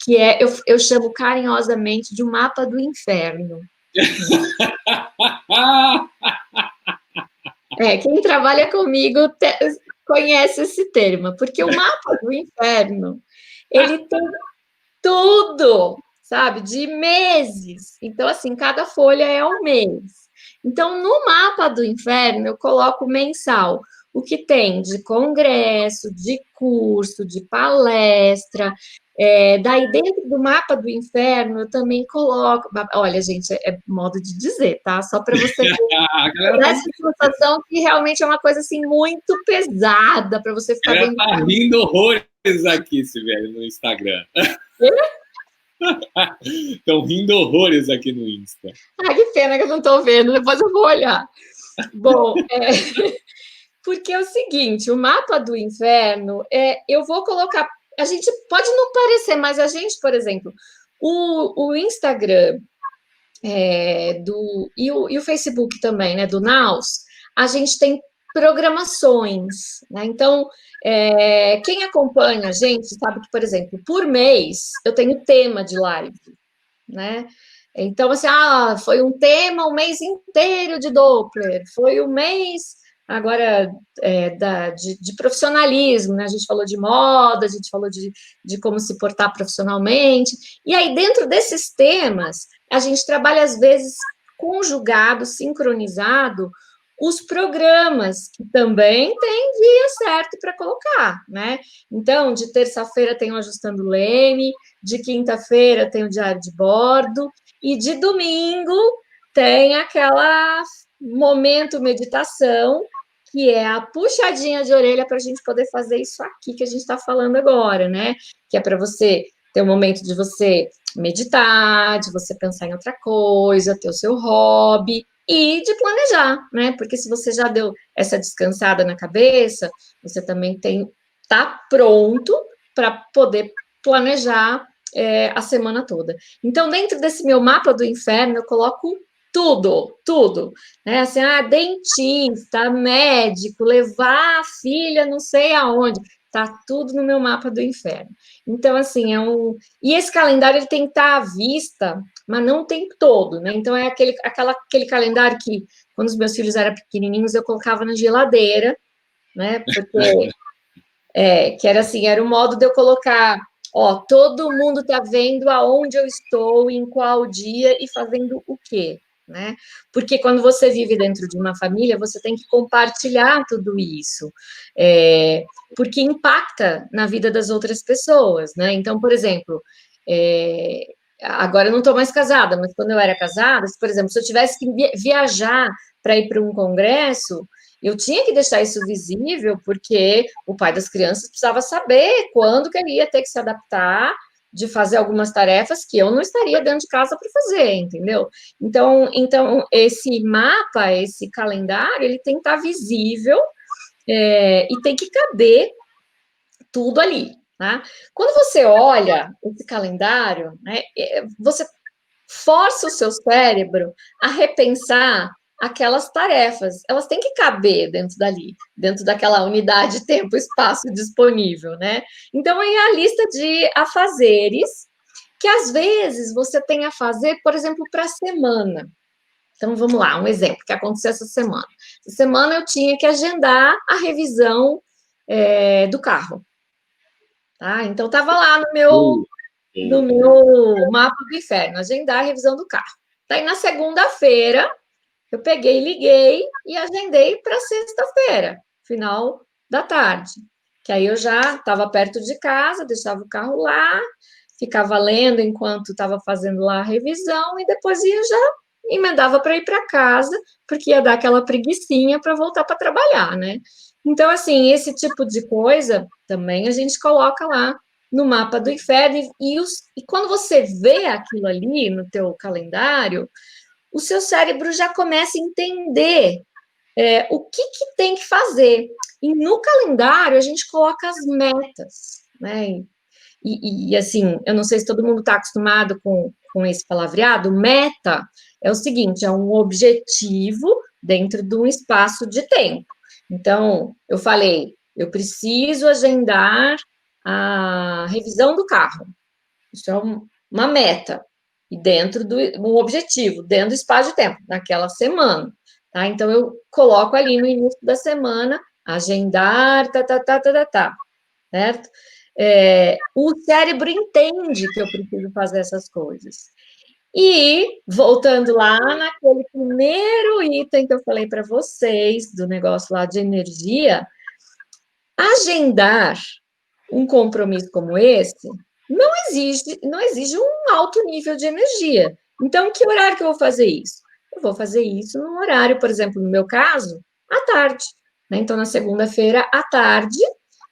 S2: que eu chamo carinhosamente de um mapa do inferno. Quem trabalha comigo conhece esse termo, porque o mapa do inferno, ele tem tudo, sabe, de meses. Então, assim, cada folha é um mês. Então, no mapa do inferno, eu coloco mensal o que tem de congresso, de curso, de palestra. Daí, dentro do mapa do inferno, eu também coloco. Olha, gente, é modo de dizer, tá? Só para você ter essa sensação que realmente é uma coisa assim muito pesada para você ficar vendo.
S1: Tá rindo horrores aqui, Sibeli, no Instagram. Estão rindo horrores aqui no Insta.
S2: Que pena que eu não estou vendo, depois eu vou olhar. Bom, porque é o seguinte, o mapa do inferno, eu vou colocar, a gente pode não parecer, mas a gente, por exemplo, o Instagram e o Facebook também, né, do Naus, a gente tem programações, né? Então, quem acompanha a gente sabe que, por exemplo, por mês eu tenho tema de live, né? Então, assim, foi um tema o mês inteiro de Doppler, foi o mês agora de profissionalismo, né? A gente falou de moda, a gente falou de como se portar profissionalmente, e aí dentro desses temas, a gente trabalha às vezes conjugado, sincronizado, os programas, que também tem dia certo para colocar, né? Então, de terça-feira tem o Ajustando o Leme, de quinta-feira tem o Diário de Bordo, e de domingo tem aquela momento meditação, que é a puxadinha de orelha para a gente poder fazer isso aqui que a gente está falando agora, né? Que é para você ter um momento de você meditar, de você pensar em outra coisa, ter o seu hobby e de planejar, né? Porque se você já deu essa descansada na cabeça, você também tá pronto para poder planejar a semana toda. Então, dentro desse meu mapa do inferno, eu coloco tudo, né? Assim, dentista, médico, levar a filha não sei aonde, tá tudo no meu mapa do inferno. Então, assim, e esse calendário ele tem que estar à vista, mas não o tempo todo, né? Então, é aquele calendário que, quando os meus filhos eram pequenininhos, eu colocava na geladeira, né? Porque, que era assim, era o modo de eu colocar, todo mundo tá vendo aonde eu estou, em qual dia e fazendo o quê, né? Porque quando você vive dentro de uma família, você tem que compartilhar tudo isso, porque impacta na vida das outras pessoas, né? Então, por exemplo, agora eu não estou mais casada, mas quando eu era casada, por exemplo, se eu tivesse que viajar para ir para um congresso, eu tinha que deixar isso visível, porque o pai das crianças precisava saber quando que ele ia ter que se adaptar de fazer algumas tarefas que eu não estaria dentro de casa para fazer, entendeu? Então, esse mapa, esse calendário, ele tem que estar visível e tem que caber tudo ali, tá? Quando você olha esse calendário, né, você força o seu cérebro a repensar aquelas tarefas. Elas têm que caber dentro dali, dentro daquela unidade tempo, espaço disponível, né? Então, aí a lista de afazeres que às vezes você tem a fazer, por exemplo, para a semana. Então, vamos lá, um exemplo que aconteceu essa semana. Essa semana eu tinha que agendar a revisão do carro. Tá? Então, estava lá no meu mapa do inferno, agendar a revisão do carro. Daí, na segunda-feira, eu peguei, liguei e agendei para sexta-feira, final da tarde. Que aí eu já estava perto de casa, deixava o carro lá, ficava lendo enquanto estava fazendo lá a revisão e depois já emendava para ir para casa, porque ia dar aquela preguicinha para voltar para trabalhar, né? Então, assim, esse tipo de coisa também a gente coloca lá no mapa do inferno e quando você vê aquilo ali no teu calendário, o seu cérebro já começa a entender o que tem que fazer. E no calendário a gente coloca as metas, né? E assim, eu não sei se todo mundo está acostumado com esse palavreado, meta é o seguinte, é um objetivo dentro de um espaço de tempo. Então, eu falei, eu preciso agendar a revisão do carro. Isso é uma meta. E dentro um objetivo, dentro do espaço de tempo, naquela semana. Tá? Então, eu coloco ali no início da semana, agendar, certo? O cérebro entende que eu preciso fazer essas coisas. E, voltando lá naquele primeiro item que eu falei para vocês, do negócio lá de energia, agendar um compromisso como esse não exige um alto nível de energia. Então, que horário que eu vou fazer isso? Eu vou fazer isso num horário, por exemplo, no meu caso, à tarde. Né? Então, na segunda-feira, à tarde,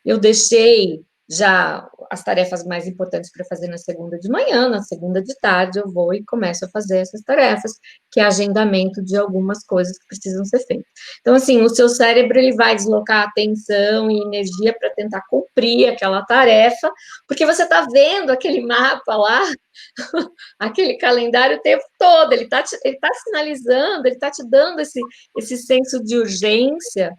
S2: eu deixei já as tarefas mais importantes para fazer na segunda de manhã, na segunda de tarde eu vou e começo a fazer essas tarefas, que é agendamento de algumas coisas que precisam ser feitas. Então, assim, o seu cérebro, ele vai deslocar atenção e energia para tentar cumprir aquela tarefa, porque você está vendo aquele mapa lá, aquele calendário o tempo todo, ele tá sinalizando, ele está te dando esse senso de urgência,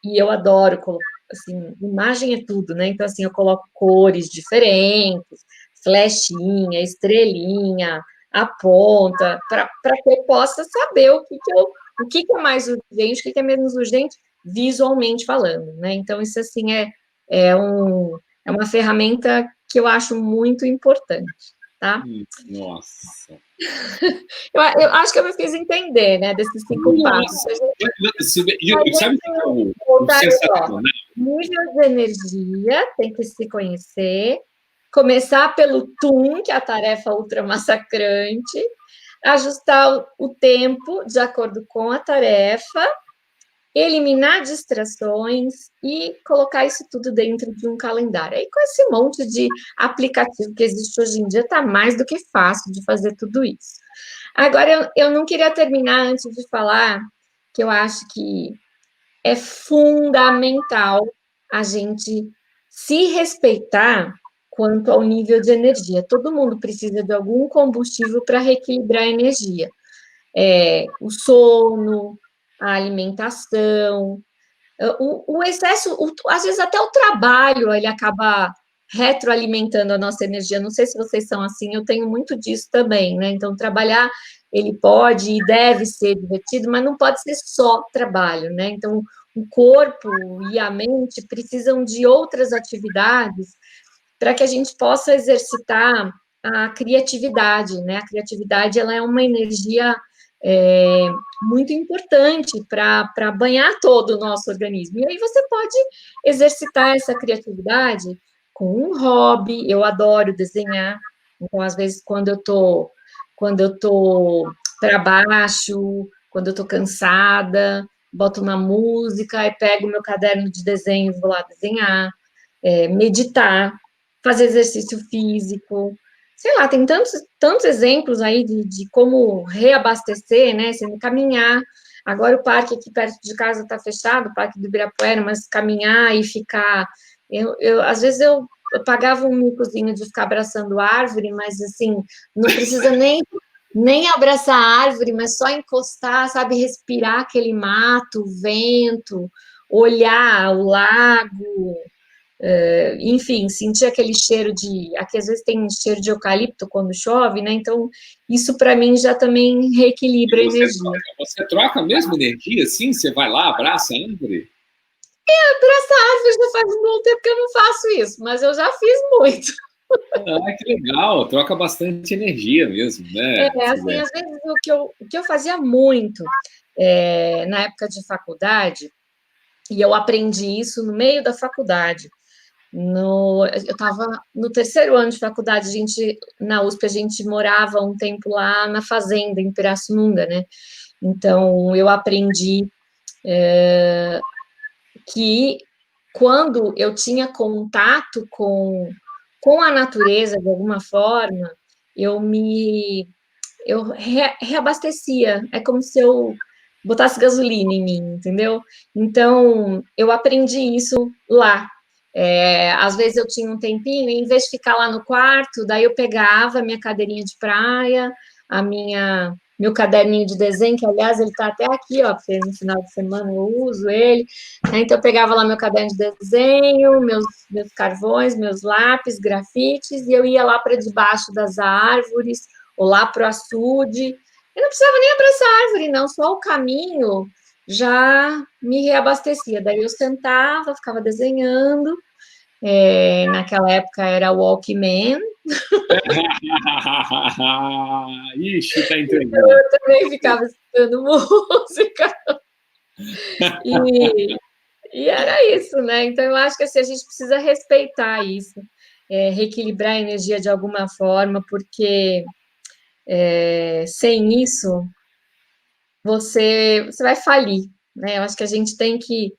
S2: e eu adoro colocar, assim, imagem é tudo, né? Então, assim, eu coloco cores diferentes, flechinha, estrelinha, a ponta, para que eu possa saber o que é mais urgente, o que é menos urgente, visualmente falando, né? Então, isso, assim, é uma ferramenta que eu acho muito importante, tá?
S1: Nossa.
S2: Eu acho que eu me fiz entender, né, desses 5 passos.
S1: Sabe o sensacional?
S2: Nível de energia, tem que se conhecer, começar pelo TUM, que é a tarefa ultramassacrante, ajustar o tempo de acordo com a tarefa, eliminar distrações e colocar isso tudo dentro de um calendário. Aí, com esse monte de aplicativo que existe hoje em dia, está mais do que fácil de fazer tudo isso. Agora, eu não queria terminar antes de falar que eu acho que é fundamental a gente se respeitar quanto ao nível de energia. Todo mundo precisa de algum combustível para reequilibrar a energia. O sono, a alimentação, o excesso, às vezes até o trabalho, ele acaba retroalimentando a nossa energia. Não sei se vocês são assim, eu tenho muito disso também, né? Então, trabalhar, ele pode e deve ser divertido, mas não pode ser só trabalho, né? Então, o corpo e a mente precisam de outras atividades para que a gente possa exercitar a criatividade, né? A criatividade, ela é uma energia muito importante para banhar todo o nosso organismo. E aí você pode exercitar essa criatividade com um hobby. Eu adoro desenhar, então, às vezes, quando eu tô para baixo, quando eu estou cansada, boto uma música e pego meu caderno de desenho e vou lá desenhar, meditar, fazer exercício físico, sei lá, tem tantos exemplos aí de como reabastecer, né? Sendo caminhar. Agora o parque aqui perto de casa está fechado, o Parque do Ibirapuera, mas caminhar e ficar. Às vezes eu pagava um micozinho de ficar abraçando árvore, mas assim, não precisa nem abraçar a árvore, mas só encostar, sabe, respirar aquele mato, o vento, olhar o lago, enfim, sentir aquele cheiro aqui às vezes tem cheiro de eucalipto quando chove, né? Então, isso para mim já também reequilibra a energia.
S1: Você troca a mesma energia, assim? Você vai lá, abraça a árvore?
S2: Abraçar a árvore já faz um bom tempo que eu não faço isso, mas eu já fiz muito.
S1: Que legal, troca bastante energia mesmo, né?
S2: Assim, às vezes o que eu fazia muito na época de faculdade, e eu aprendi isso no meio da faculdade. Eu estava no 3º ano de faculdade, na USP, a gente morava um tempo lá na fazenda, em Pirassununga, né? Então, eu aprendi que quando eu tinha contato com a natureza, de alguma forma, eu reabastecia. É como se eu botasse gasolina em mim, entendeu? Então, eu aprendi isso lá. Às vezes eu tinha um tempinho, e em vez de ficar lá no quarto, daí eu pegava a minha cadeirinha de praia, meu caderninho de desenho, que aliás ele está até aqui, ó, porque no final de semana eu uso ele. Né? Então eu pegava lá meu caderno de desenho, meus carvões, meus lápis, grafites, e eu ia lá para debaixo das árvores, ou lá para o açude. Eu não precisava nem abraçar a árvore, não, só o caminho já me reabastecia. Daí eu sentava, ficava desenhando. Naquela época era Walkman.
S1: Ixi, tá entendendo.
S2: Eu também ficava escutando música. E era isso, né? Então eu acho que assim, a gente precisa respeitar isso, reequilibrar a energia de alguma forma, porque sem isso você vai falir, né? Eu acho que a gente tem que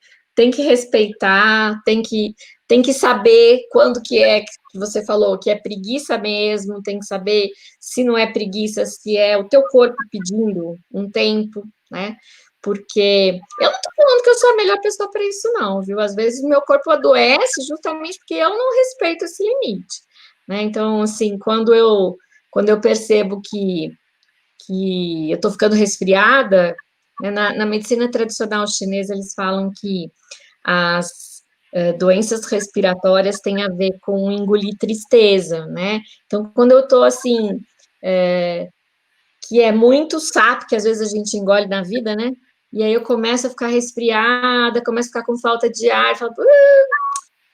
S2: respeitar, tem que saber quando que você falou, que é preguiça mesmo, tem que saber se não é preguiça, se é o teu corpo pedindo um tempo, né? Porque eu não estou falando que eu sou a melhor pessoa para isso, não, viu? Às vezes meu corpo adoece justamente porque eu não respeito esse limite, né? Então, assim, quando eu percebo que eu estou ficando resfriada, né, na medicina tradicional chinesa, eles falam que as doenças respiratórias têm a ver com engolir tristeza, né? Então, quando eu estou assim, que é muito sapo, que às vezes a gente engole na vida, né? e aí eu começo a ficar resfriada, começo a ficar com falta de ar, falo,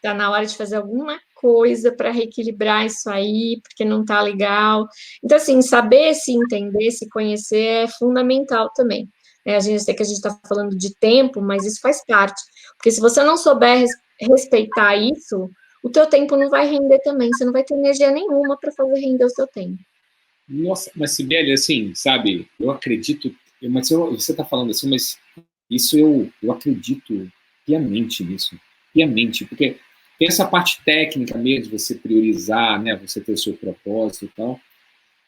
S2: tá na hora de fazer alguma coisa para reequilibrar isso aí, porque não tá legal. Então, assim, saber se entender, se conhecer é fundamental também. A gente sei que a gente está falando de tempo, mas isso faz parte. Porque se você não souber respeitar isso, o teu tempo não vai render também, você não vai ter energia nenhuma para fazer render o seu tempo.
S1: Nossa, mas Sibeli, assim, sabe, eu acredito, você está falando assim, mas isso eu acredito piamente nisso, piamente, porque tem essa parte técnica mesmo, de você priorizar, né, você ter o seu propósito e tal,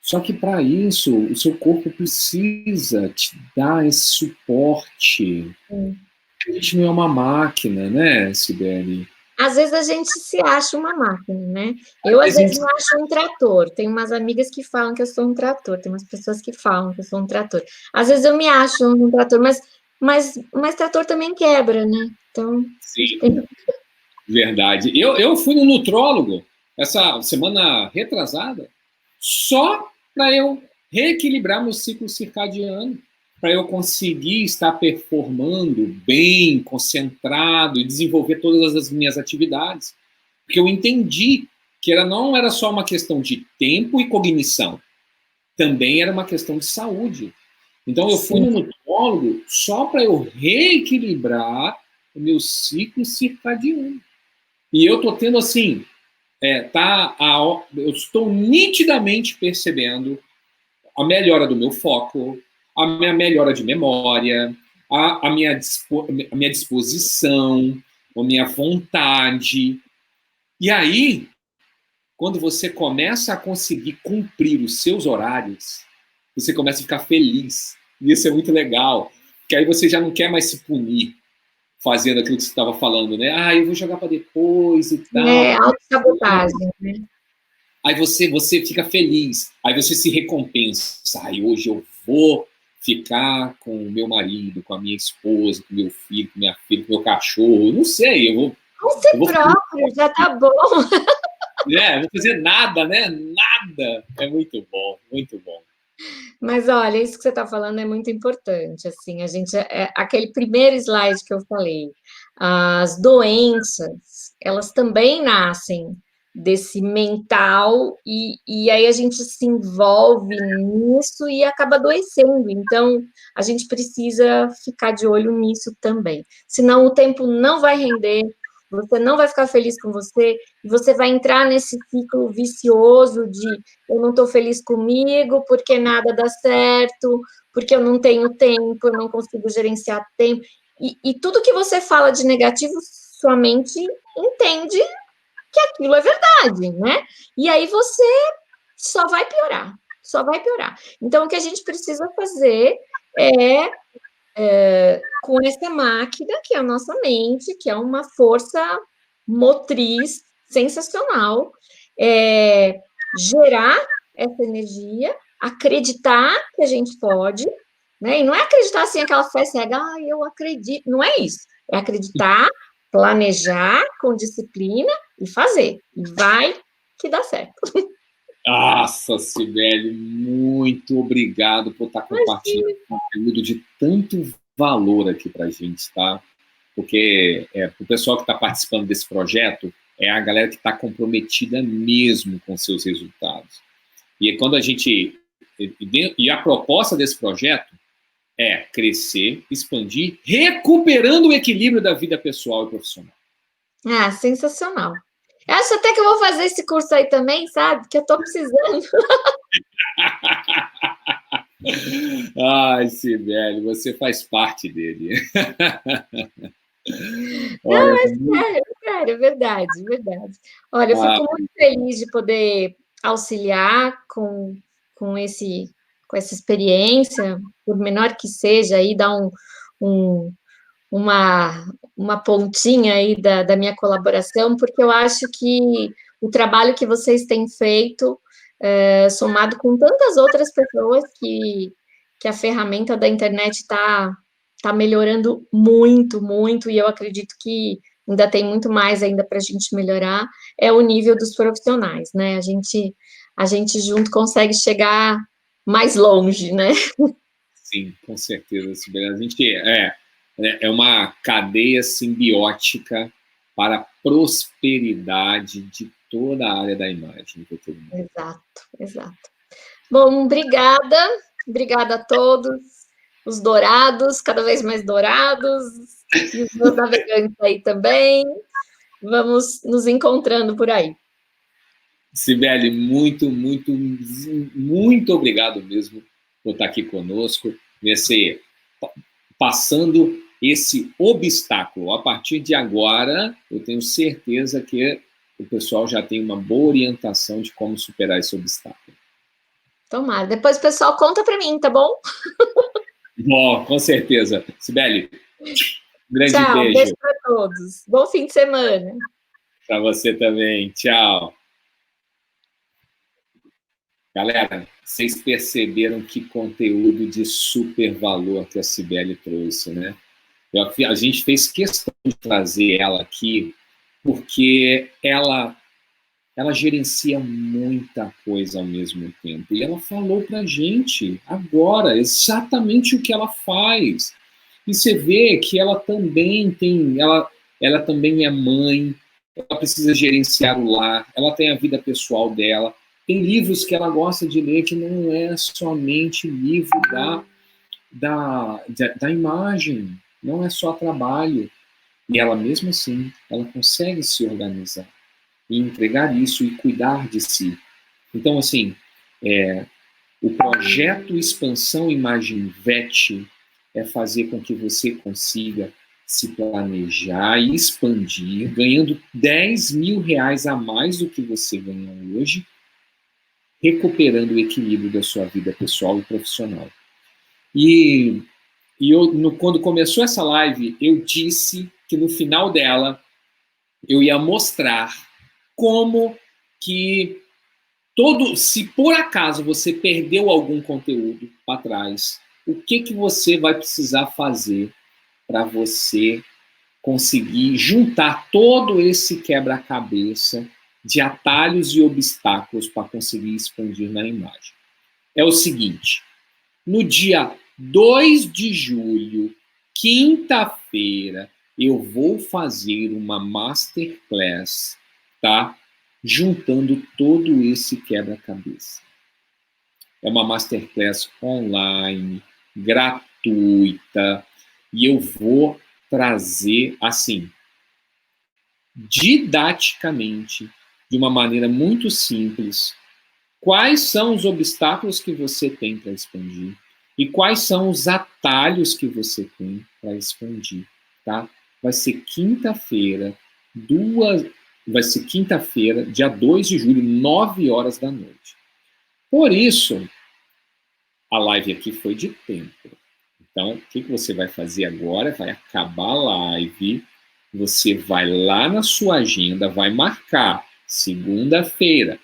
S1: só que para isso, o seu corpo precisa te dar esse suporte. A gente não é uma máquina, né, Sibeli?
S2: Às vezes a gente se acha uma máquina, né? Eu, às vezes, me acho um trator. Tem umas amigas que falam que eu sou um trator, tem umas pessoas que falam que eu sou um trator. Às vezes eu me acho um trator, mas trator também quebra, né? Então.
S1: Sim, verdade. Eu fui no nutrólogo essa semana retrasada só para eu reequilibrar meu ciclo circadiano, para eu conseguir estar performando bem, concentrado e desenvolver todas as minhas atividades. Porque eu entendi que não era só uma questão de tempo e cognição, também era uma questão de saúde. Então eu fui no nutrólogo só para eu reequilibrar o meu ciclo circadiano. E eu estou tendo assim, eu estou nitidamente percebendo a melhora do meu foco, a minha melhora de memória, a minha disposição, a minha vontade. E aí, quando você começa a conseguir cumprir os seus horários, você começa a ficar feliz. E isso é muito legal, porque aí você já não quer mais se punir fazendo aquilo que você estava falando, né? Ah, eu vou jogar para depois e tal.
S2: Autossabotagem, né?
S1: Aí você fica feliz, aí você se recompensa. Hoje eu vou ficar com o meu marido, com a minha esposa, com o meu filho, com minha filha, com o meu cachorro. Não sei, eu vou...
S2: Você próprio, já tá bom.
S1: Não vou fazer nada, né? Nada. É muito bom, muito bom.
S2: Mas olha, isso que você está falando é muito importante. Assim, aquele primeiro slide que eu falei, as doenças, elas também nascem desse mental e aí a gente se envolve nisso e acaba adoecendo. Então, a gente precisa ficar de olho nisso também. Senão, o tempo não vai render, você não vai ficar feliz com você, e você vai entrar nesse ciclo vicioso de eu não estou feliz comigo, porque nada dá certo, porque eu não tenho tempo, eu não consigo gerenciar tempo. E tudo que você fala de negativo, sua mente entende que aquilo é verdade, né? E aí você só vai piorar, só vai piorar. Então, o que a gente precisa fazer com essa máquina, que é a nossa mente, que é uma força motriz sensacional, gerar essa energia, acreditar que a gente pode, né? E não é acreditar assim, aquela fé cega, eu acredito, não é isso. É acreditar, planejar com disciplina e fazer. E vai que dá certo.
S1: Nossa, Sibeli, muito obrigado por estar compartilhando conteúdo de tanto valor aqui para a gente, tá? Porque o pessoal que está participando desse projeto é a galera que está comprometida mesmo com seus resultados. E quando a gente... E a proposta desse projeto é crescer, expandir, recuperando o equilíbrio da vida pessoal e profissional.
S2: Sensacional. Eu acho até que eu vou fazer esse curso aí também, sabe? Que eu estou precisando.
S1: Ai, Sibeli, você faz parte dele.
S2: Não, sério, verdade. Olha, eu fico muito feliz de poder auxiliar com essa experiência, por menor que seja, aí dar uma pontinha aí da minha colaboração, porque eu acho que o trabalho que vocês têm feito, somado com tantas outras pessoas que a ferramenta da internet está melhorando muito, muito, e eu acredito que ainda tem muito mais ainda para a gente melhorar, é o nível dos profissionais, né? A gente junto consegue chegar mais longe, né?
S1: Sim, com certeza, Sibeli. A gente é uma cadeia simbiótica para a prosperidade de toda a área da imagem.
S2: Exato, exato. Bom, obrigada a todos, os dourados, cada vez mais dourados, e os meus navegantes aí também. Vamos nos encontrando por aí.
S1: Sibeli, muito, muito, muito obrigado mesmo por estar aqui conosco, passando esse obstáculo. A partir de agora, eu tenho certeza que o pessoal já tem uma boa orientação de como superar esse obstáculo.
S2: Tomara. Depois o pessoal conta para mim, tá bom?
S1: Bom, com certeza. Sibeli, grande
S2: Tchau,
S1: beijo
S2: para todos. Bom fim de semana.
S1: para você também. Tchau. Galera, vocês perceberam que conteúdo de super valor que a Sibeli trouxe, né? A gente fez questão de trazer ela aqui porque ela gerencia muita coisa ao mesmo tempo. E ela falou para a gente agora exatamente o que ela faz. E você vê que ela também tem, ela também é mãe, ela precisa gerenciar o lar, ela tem a vida pessoal dela, tem livros que ela gosta de ler que não é somente livro da imagem, não é só trabalho. E ela, mesmo assim, ela consegue se organizar e entregar isso e cuidar de si. Então, assim, o projeto Expansão Imagem VET é fazer com que você consiga se planejar e expandir, ganhando 10 mil reais a mais do que você ganha hoje, recuperando o equilíbrio da sua vida pessoal e profissional. E quando começou essa live, eu disse que no final dela eu ia mostrar como que se por acaso você perdeu algum conteúdo para trás, o que você vai precisar fazer para você conseguir juntar todo esse quebra-cabeça de atalhos e obstáculos para conseguir expandir na imagem. É o seguinte, no dia 2 de julho, quinta-feira, eu vou fazer uma masterclass, tá? Juntando todo esse quebra-cabeça. É uma masterclass online, gratuita, e eu vou trazer, assim, didaticamente, de uma maneira muito simples, quais são os obstáculos que você tem para expandir e quais são os atalhos que você tem para expandir, tá? Vai ser quinta-feira, dia 2 de julho, 9 horas da noite. Por isso, a live aqui foi de tempo. Então, o que você vai fazer agora? Vai acabar a live, você vai lá na sua agenda, vai marcar segunda-feira,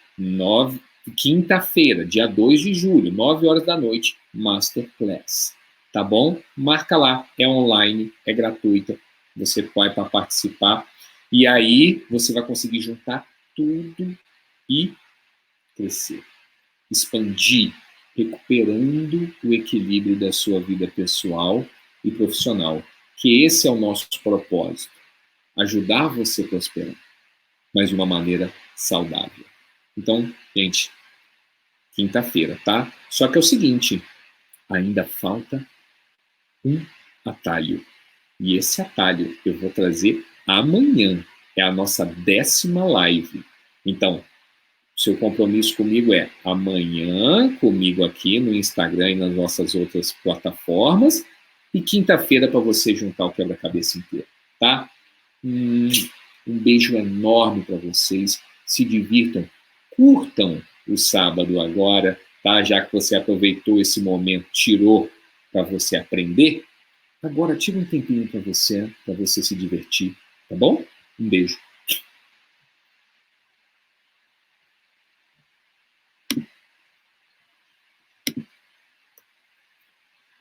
S1: quinta-feira, dia 2 de julho, 9 horas da noite, Masterclass. Tá bom? Marca lá, é online, é gratuita, você vai para participar. E aí você vai conseguir juntar tudo e crescer, expandir, recuperando o equilíbrio da sua vida pessoal e profissional. Que esse é o nosso propósito, ajudar você a prosperar, mas de uma maneira saudável. Então, gente, quinta-feira, tá? Só que é o seguinte, ainda falta um atalho. E esse atalho eu vou trazer amanhã. É a nossa 10ª live. Então, seu compromisso comigo é amanhã, comigo aqui no Instagram e nas nossas outras plataformas, e quinta-feira para você juntar o quebra-cabeça inteiro, tá? Um beijo enorme para vocês, se divirtam, curtam o sábado agora, tá? Já que você aproveitou esse momento, tirou para você aprender, agora tira um tempinho para você se divertir, tá bom? Um beijo.